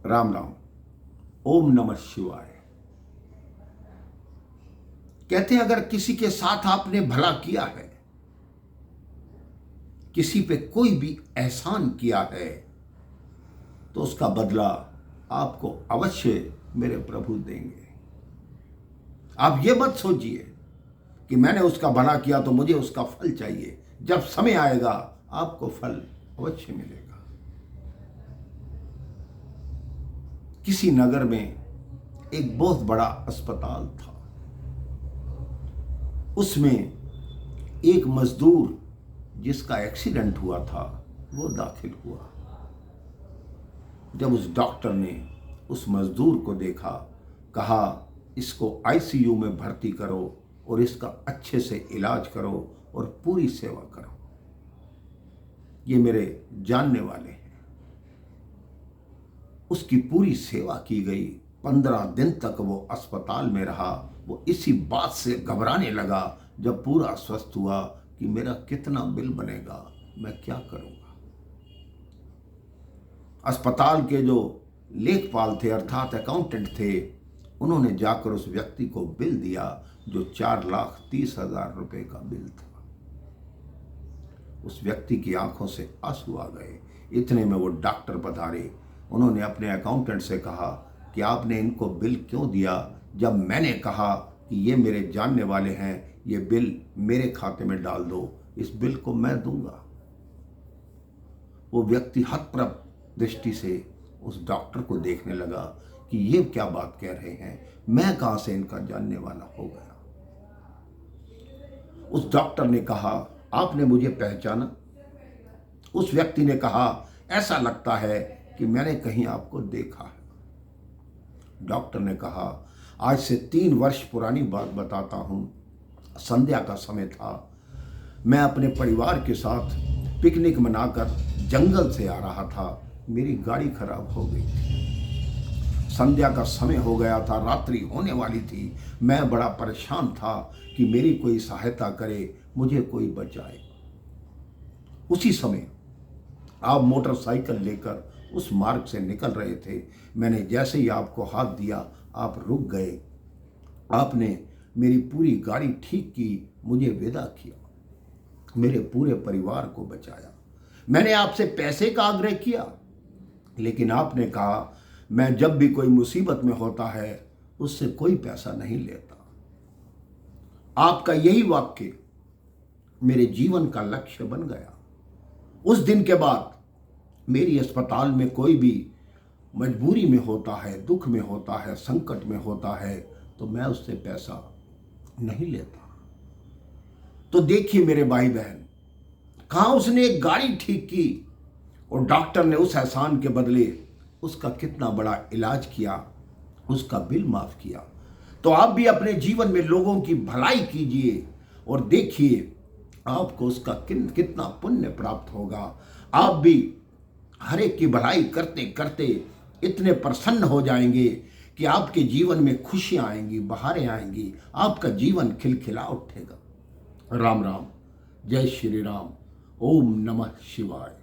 राम राम। ओम नमः शिवाय। कहते हैं अगर किसी के साथ आपने भला किया है, किसी पे कोई भी एहसान किया है, तो उसका बदला आपको अवश्य मेरे प्रभु देंगे। आप ये मत सोचिए कि मैंने उसका भला किया तो मुझे उसका फल चाहिए। जब समय आएगा आपको फल अवश्य मिलेगा। किसी नगर में एक बहुत बड़ा अस्पताल था। उसमें एक मजदूर जिसका एक्सीडेंट हुआ था वो दाखिल हुआ। जब उस डॉक्टर ने उस मजदूर को देखा, कहा इसको आईसीयू में भर्ती करो और इसका अच्छे से इलाज करो और पूरी सेवा करो। ये मेरे जानने वाले हैं। उसकी पूरी सेवा की गई। 15 दिन तक वो अस्पताल में रहा। वो इसी बात से घबराने लगा जब पूरा स्वस्थ हुआ कि मेरा कितना बिल बनेगा, मैं क्या करूंगा। अस्पताल के जो लेखपाल थे अर्थात अकाउंटेंट थे, उन्होंने जाकर उस व्यक्ति को बिल दिया जो 4,30,000 रुपए का बिल था। उस व्यक्ति की आंखों से आंसू आ गए। इतने में वो डॉक्टर पधारे। उन्होंने अपने अकाउंटेंट से कहा कि आपने इनको बिल क्यों दिया, जब मैंने कहा कि ये मेरे जानने वाले हैं, ये बिल मेरे खाते में डाल दो, इस बिल को मैं दूंगा। वो व्यक्ति हतप्रभ दृष्टि से उस डॉक्टर को देखने लगा कि ये क्या बात कह रहे हैं, मैं कहां से इनका जानने वाला हो गया। उस डॉक्टर ने कहा आपने मुझे पहचाना? उस व्यक्ति ने कहा ऐसा लगता है कि मैंने कहीं आपको देखा है। डॉक्टर ने कहा आज से 3 वर्ष पुरानी बात बताता हूं। संध्या का समय था। मैं अपने परिवार के साथ पिकनिक मनाकर जंगल से आ रहा था। मेरी गाड़ी खराब हो गई थी। संध्या का समय हो गया था, रात्रि होने वाली थी। मैं बड़ा परेशान था कि मेरी कोई सहायता करे, मुझे कोई बचाए। उसी समय आप मोटरसाइकिल लेकर उस मार्ग से निकल रहे थे। मैंने जैसे ही आपको हाथ दिया आप रुक गए। आपने मेरी पूरी गाड़ी ठीक की, मुझे विदा किया, मेरे पूरे परिवार को बचाया। मैंने आपसे पैसे का आग्रह किया, लेकिन आपने कहा मैं जब भी कोई मुसीबत में होता है उससे कोई पैसा नहीं लेता। आपका यही वाक्य मेरे जीवन का लक्ष्य बन गया। उस दिन के बाद मेरी अस्पताल में कोई भी मजबूरी में होता है, दुख में होता है, संकट में होता है, तो मैं उससे पैसा नहीं लेता। तो देखिए मेरे भाई बहन, कहाँ उसने एक गाड़ी ठीक की और डॉक्टर ने उस एहसान के बदले उसका कितना बड़ा इलाज किया, उसका बिल माफ किया। तो आप भी अपने जीवन में लोगों की भलाई कीजिए और देखिए आपको उसका कितना पुण्य प्राप्त होगा। आप भी हर एक की भलाई करते करते इतने प्रसन्न हो जाएंगे कि आपके जीवन में खुशियां आएंगी, बहारें आएंगी, आपका जीवन खिलखिला उठेगा। राम राम। जय श्री राम। ओम नमः शिवाय।